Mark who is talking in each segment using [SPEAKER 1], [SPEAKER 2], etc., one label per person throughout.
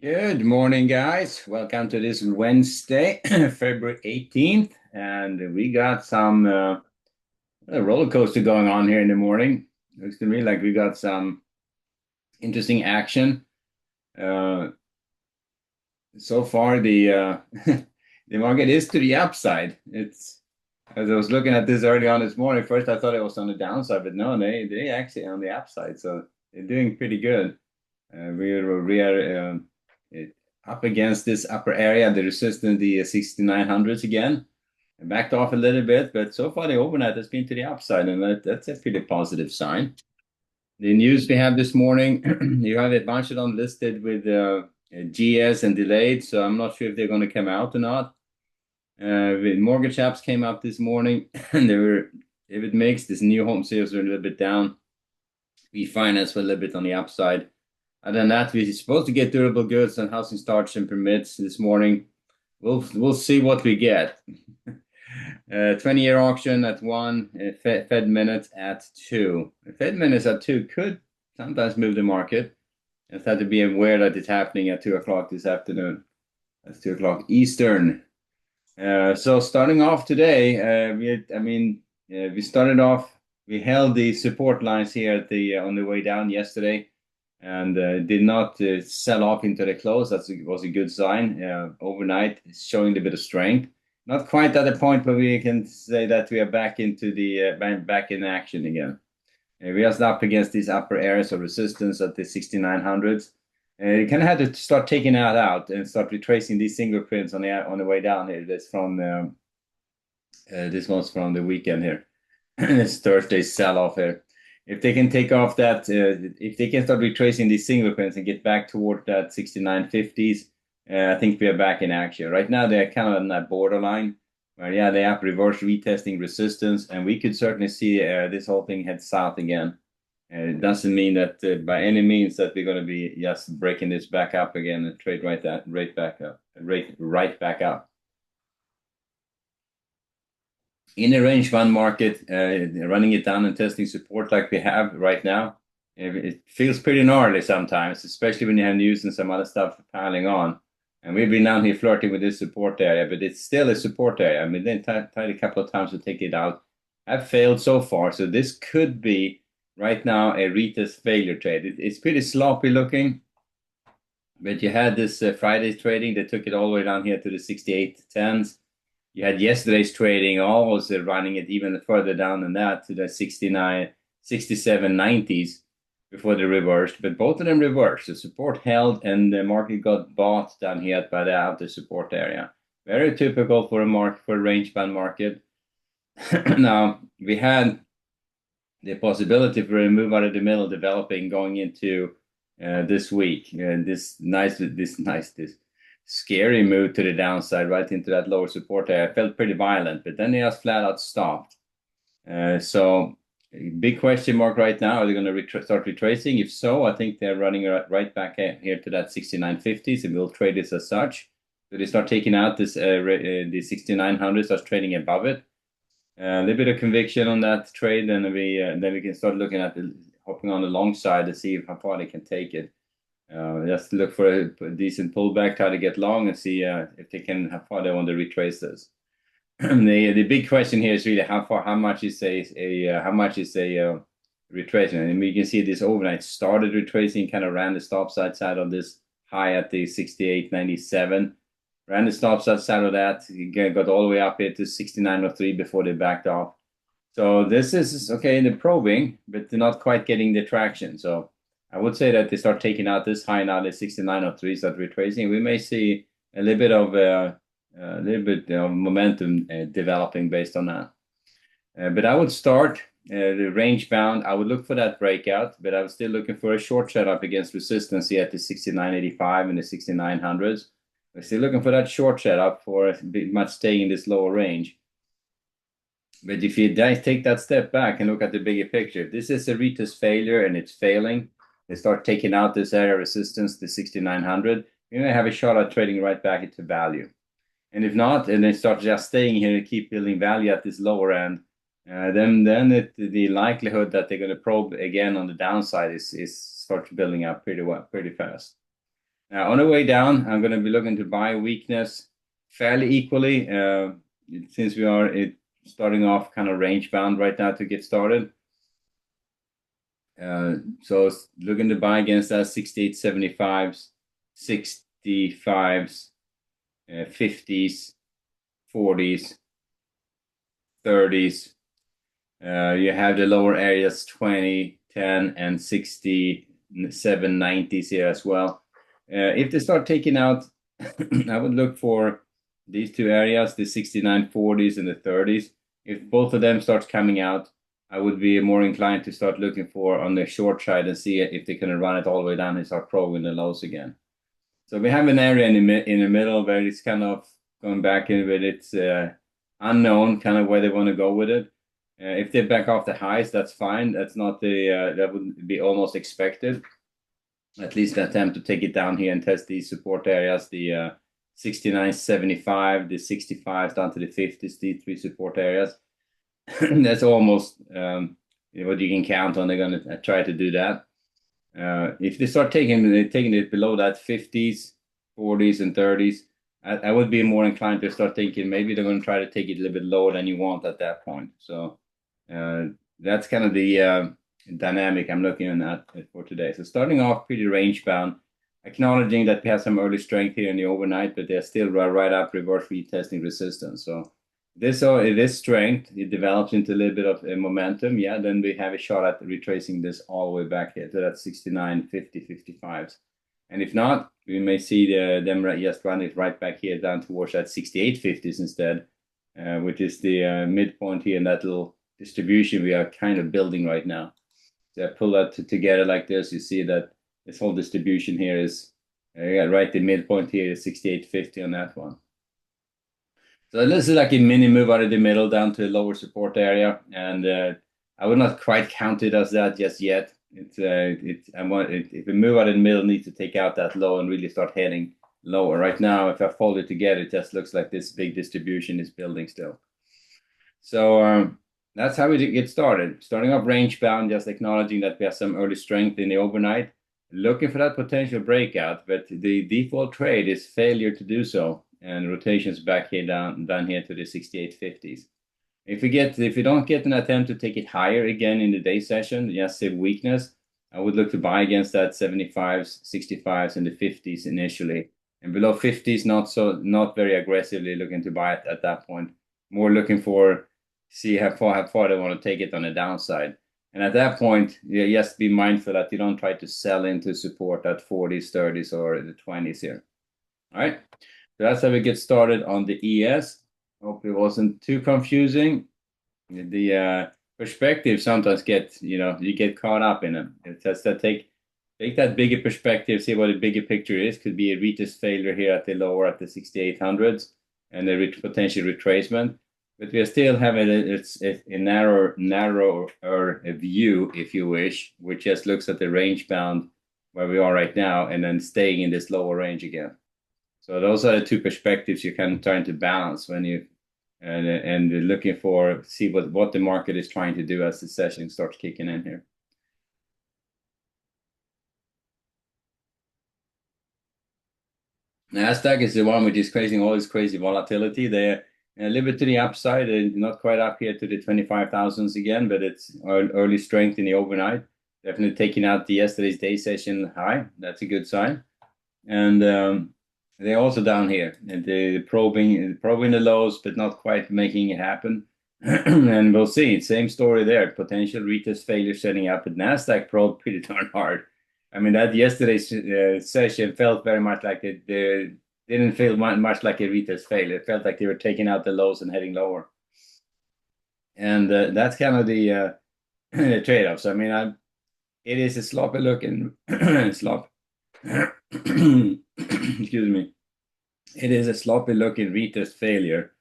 [SPEAKER 1] Good morning, guys. Welcome to this Wednesday, February 18th. And we got some a roller coaster going on here in the morning. Looks to me like we got some interesting action. Uh, so far, the the market is to the upside. It's as I was looking at this early on this morning. First, I thought it was on the downside, but no, they actually on the upside. So they're doing pretty good. We are up against this upper area, the resistance, the 6900s again. And backed off a little bit, but so far the overnight has been to the upside, and that's a pretty positive sign. The news we have this morning, you have a bunch of them listed with GS and delayed, so I'm not sure if they're going to come out or not. The mortgage apps came up this morning, and they were, if it makes this new home sales are a little bit down, refinance were a little bit on the upside. Other than that, we're supposed to get durable goods and housing starts and permits this morning. We'll see what we get. 20-year auction at 1, Fed minutes at 2. Fed minutes at 2 could sometimes move the market. Just have to be aware that it's happening at 2 o'clock this afternoon. That's 2 o'clock Eastern. So starting off today, we started off. We held the support lines here at the on the way down yesterday, and did not sell off into the close. That was a good sign. Overnight, it's showing a bit of strength. Not quite at the point where we can say that we are back into the back in action again. We are up against these upper areas of resistance at the 6900s. You kind of had to start taking that out and start retracing these single prints on the way down here. That's from this one's from the weekend here. It's Thursday's sell-off here. If they can take off that, if they can start retracing these single prints and get back toward that 6950s, I think we are back in action. Right now, they're kind of on that borderline where, yeah, they have reverse retesting resistance, and we could certainly see this whole thing head south again. It doesn't mean that by any means that we're going to be just breaking this back up again and trade right back up. In a range fund market, running it down and testing support like we have right now, it feels pretty gnarly sometimes, especially when you have news and some other stuff piling on. And we've been down here flirting with this support area, but it's still a support area. I mean, they tried a couple of times to take it out, have failed so far. So this could be right now a retest failure trade. It's pretty sloppy looking, but you had this Friday's trading that took it all the way down here to the 68.10s. You had yesterday's trading almost running it even further down than that to the 67.90s before they reversed, but both of them reversed. The support held and the market got bought down here by the outer support area. Very typical for a range band market. Now we had the possibility for a move out of the middle developing going into this week. This scary move to the downside right into that lower support area. Felt pretty violent, but then they just flat out stopped. So big question mark right now. Are they going to start retracing? If so, I think they're running right back here to that 6950s, and we'll trade this as such. So they start taking out this the 6900, starts trading above it. A little bit of conviction on that trade, and then we can start looking at hopping on the long side to see how far they can take it. Just look for a decent pullback, try to get long, and see if they can how far they want to retrace this. The big question here is really how much is a retracement, and we can see this overnight started retracing, kind of ran the stop side on this high at the 68.97. Ran the stop side of that, again, got all the way up here to 69.03 before they backed off. So this is okay in the probing, but they're not quite getting the traction. So I would say that they start taking out this high now, the 69.03, start retracing. We may see a little bit of momentum developing based on that. But I would start the range bound. I would look for that breakout, but I was still looking for a short setup against resistance here at the 69.85 and the 6900s. We're still looking for that short setup for much staying in this lower range. But if you take that step back and look at the bigger picture, if this is a retest failure and it's failing, they start taking out this area resistance, the 6900, you may have a shot at trading right back into value. And if not, and they start just staying here and keep building value at this lower end, then the likelihood that they're going to probe again on the downside is starts building up pretty fast. On the way down, I'm going to be looking to buy weakness fairly equally, since we are starting off kind of range bound right now to get started. So looking to buy against that 68.75s, 65s, 50s, 40s, 30s. You have the lower areas 20, 10, and 67, 90s here as well. If they start taking out, I would look for these two areas, the 69, 40s and the 30s. If both of them starts coming out, I would be more inclined to start looking for on the short side and see if they can run it all the way down and start probing the lows again. So we have an area in the middle where it's kind of going back in, but it's unknown kind of where they want to go with it. If they back off the highs, that's fine. That's not that would be almost expected. At least attempt to take it down here and test these support areas, the 69.75, the 65s down to the 50s, these three support areas. That's almost what you can count on. They're going to try to do that. If they start taking it below that 50s, 40s, and 30s, I would be more inclined to start thinking maybe they're going to try to take it a little bit lower than you want at that point. So that's kind of the dynamic I'm looking at for today. So starting off pretty range bound, acknowledging that we have some early strength here in the overnight, but they're still right up reverse retesting resistance. So this strength, it develops into a little bit of a momentum, yeah, then we have a shot at retracing this all the way back here to that 69, 50, 55s. And if not, we may see them just run it right back here down towards that 68.50s instead, which is the midpoint here in that little distribution we are kind of building right now. So I pull that together like this, you see that this whole distribution here is right the midpoint here is 68.50 on that one. So this is like a mini move out of the middle down to a lower support area, and I would not quite count it as that just yet. If we move out of the middle, need to take out that low and really start heading lower. Right now, if I fold it together, it just looks like this big distribution is building still. So that's how we get started. Starting off range bound, just acknowledging that we have some early strength in the overnight, looking for that potential breakout, but the default trade is failure to do so, and rotations back here down here to the 68.50s. If we don't get an attempt to take it higher again in the day session, just say weakness, I would look to buy against that 75s, 65s, and the 50s initially. And below 50s, not very aggressively looking to buy it at that point. More looking for see how far they want to take it on the downside. And at that point, you just be mindful that you don't try to sell into support at 40s, 30s, or the 20s here. All right. So that's how we get started on the ES. Hope it wasn't too confusing. The perspective sometimes you get caught up in them. It's just that take that bigger perspective, see what the bigger picture is. Could be a retest failure here at the lower at the 6800s and a potential retracement. But we are still having a narrower view, if you wish, which just looks at the range bound where we are right now and then staying in this lower range again. So those are the two perspectives you're kind of trying to balance when you and looking for see what the market is trying to do as the session starts kicking in here. Nasdaq is the one which is creating all this crazy volatility. They're a little bit to the upside and not quite up here to the 25,000s again, but it's early strength in the overnight. Definitely taking out yesterday's day session high. That's a good sign. And they're also down here, and they're probing the lows, but not quite making it happen. And we'll see. Same story there. Potential retest failure setting up. But Nasdaq probed pretty darn hard. I mean, that yesterday's session felt very much like it didn't feel much like a retest failure. It felt like they were taking out the lows and heading lower. And that's kind of the trade-offs. I mean, it is a sloppy looking slop. Excuse me. It is a sloppy looking retest failure,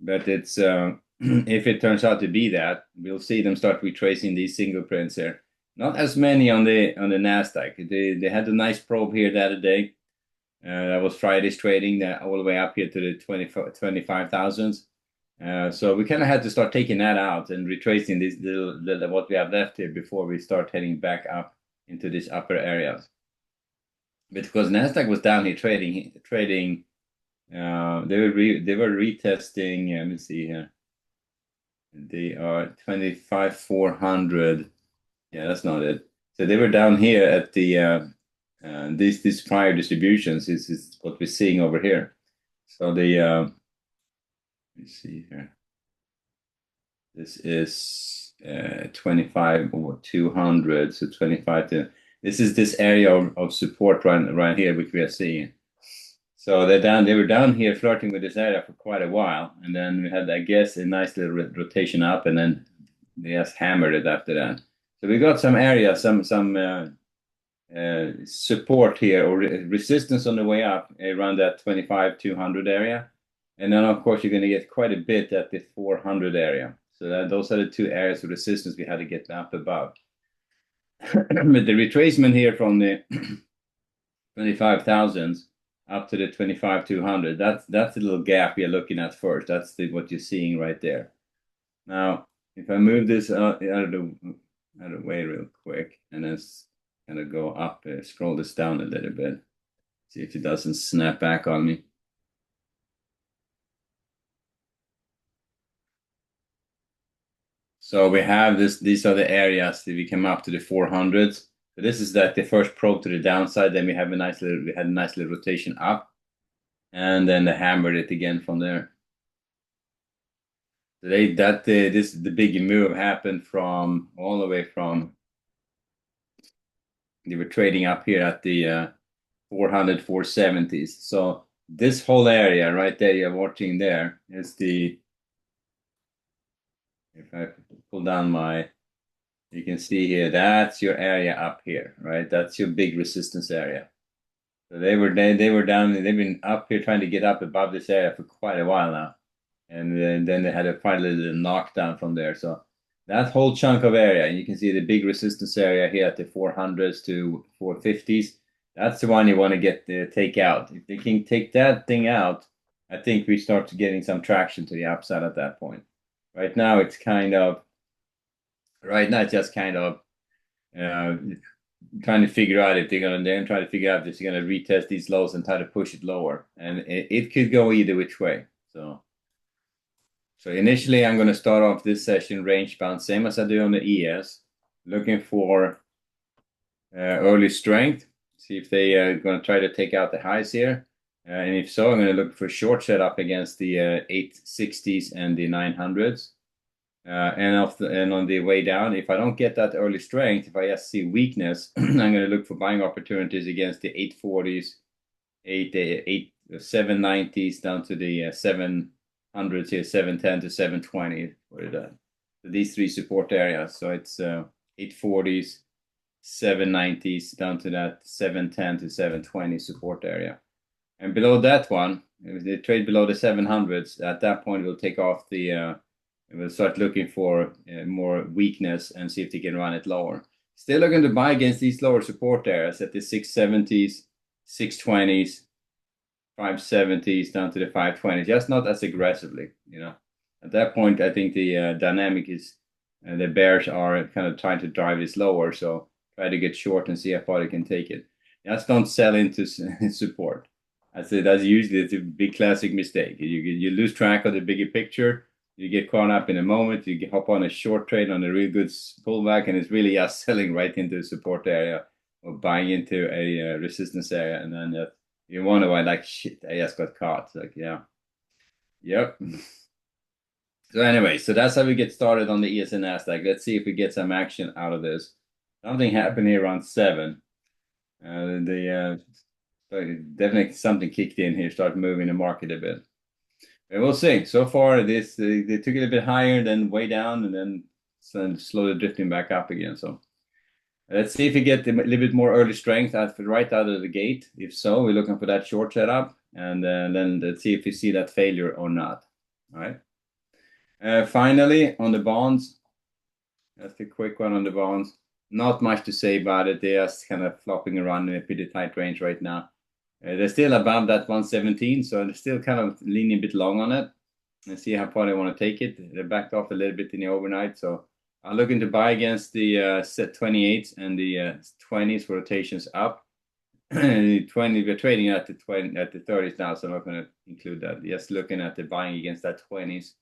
[SPEAKER 1] but it's if it turns out to be that, we'll see them start retracing these single prints here. Not as many on the Nasdaq. They had a nice probe here the other day. That was Friday's trading all the way up here to the 25,000s. So we kind of had to start taking that out and retracing this what we have left here before we start heading back up into these upper areas. because Nasdaq was down here trading. They were retesting. Let me see here. They are 25,400. Yeah, that's not it. So they were down here at the these prior distributions. This is what we're seeing over here. So the let me see here. This is 25 or 200. So 25 to this is this area of support right here, which we are seeing. So they were down here flirting with this area for quite a while, and then we had, I guess, a nice little rotation up, and then they just hammered it after that. So we got some area, some support here or resistance on the way up around that 25 200 area, and then of course you're going to get quite a bit at the 400 area. So those are the two areas of resistance we had to get up above. But the retracement here from the 25,000 up to the 25 200, that's the little gap you're looking at first. That's what you're seeing right there. Now, if I move this out of the way real quick and then kind of go up, scroll this down a little bit, see if it doesn't snap back on me. So we have this, these are the areas that we come up to the 400s. So this is like the first probe to the downside. Then we had a nice little rotation up, and then they hammered it again from there. So the big move happened from all the way from they were trading up here at the 400 470s. So this whole area right there you're watching there is the, if I pull down my, you can see here, that's your area up here, right? That's your big resistance area. So they were down, they've been up here trying to get up above this area for quite a while now. And then they had a finally little knockdown from there. So that whole chunk of area, you can see the big resistance area here at the 400s to 450s. That's the one you want to take out. If they can take that thing out, I think we start getting some traction to the upside at that point. Right now, it's just kind of uh, trying to figure out if they're going to then try to figure out if they're going to retest these lows and try to push it lower. And it could go either which way. So initially, I'm going to start off this session range bound, same as I do on the ES, looking for early strength, see if they are going to try to take out the highs here. And if so, I'm going to look for short setup against the 860s and the 900s. And on the way down, if I don't get that early strength, if I just see weakness, I'm going to look for buying opportunities against the 840s, 790s down to the 700s here, 710 to 720. So these three support areas. So it's 840s, 790s down to that 710 to 720 support area. And below that one, if they trade below the 700s, at that point we'll take off we'll start looking for more weakness and see if they can run it lower. Still looking to buy against these lower support areas at the 670s, 620s, 570s down to the 520s, just not as aggressively, At that point, I think the dynamic is the bears are kind of trying to drive this lower, so try to get short and see how far they can take it. Just don't sell into support. That's usually it's a big classic mistake. You lose track of the bigger picture. You get caught up in a moment. You hop on a short trade on a real good pullback, and it's really just selling right into the support area or buying into a resistance area, and then you wonder why, like, shit, I just got caught. It's like, yeah, yep. So anyway, so that's how we get started on the ES and Nasdaq. Let's see if we get some action out of this. Something happened here around 7. Definitely something kicked in here, started moving the market a bit. And we'll see. So far, they took it a bit higher, then way down, and then slowly drifting back up again. So let's see if we get a little bit more early strength right out of the gate. If so, we're looking for that short setup, and then let's see if we see that failure or not. All right. Finally, on the bonds, just a quick one on the bonds. Not much to say about it. They're just kind of flopping around in a pretty tight range right now. They're still above that 117, so they're still kind of leaning a bit long on it and see how far they want to take it. They backed off a little bit in the overnight, so I'm looking to buy against the set 28s and the 20s for rotations up. 20, we're trading at the 20 at the 30s now, so I'm not going to include that. Just looking at the buying against that 20s.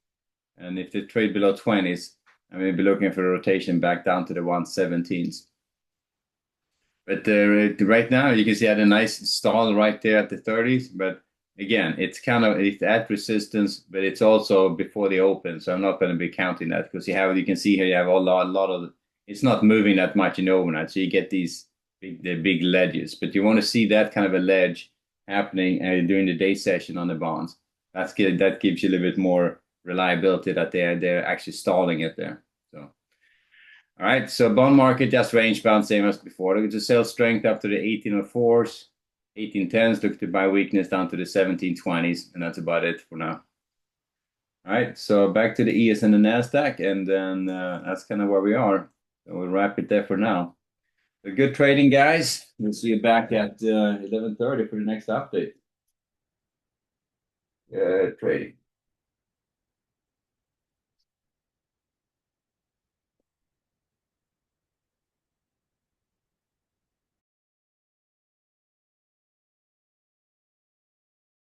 [SPEAKER 1] And if they trade below 20s, I may be looking for a rotation back down to the 117s. But right now, you can see I had a nice stall right there at the 30s. But again, it's at resistance, but it's also before the open. So I'm not going to be counting that because you can see here, you have a lot of, it's not moving that much in overnight. So you get the big ledges. But you want to see that kind of a ledge happening during the day session on the bonds. That's good. That gives you a little bit more reliability that they're actually stalling it there. So. All right, so bond market just range bound, same as before. Look at the sell strength up to the 1804s, 1810s. Look at the buy weakness down to the 1720s, and that's about it for now. All right, so back to the ES and the Nasdaq, and then that's kind of where we are. So we'll wrap it there for now. So good trading, guys. We'll see you back at 11:30 for the next update. Trading.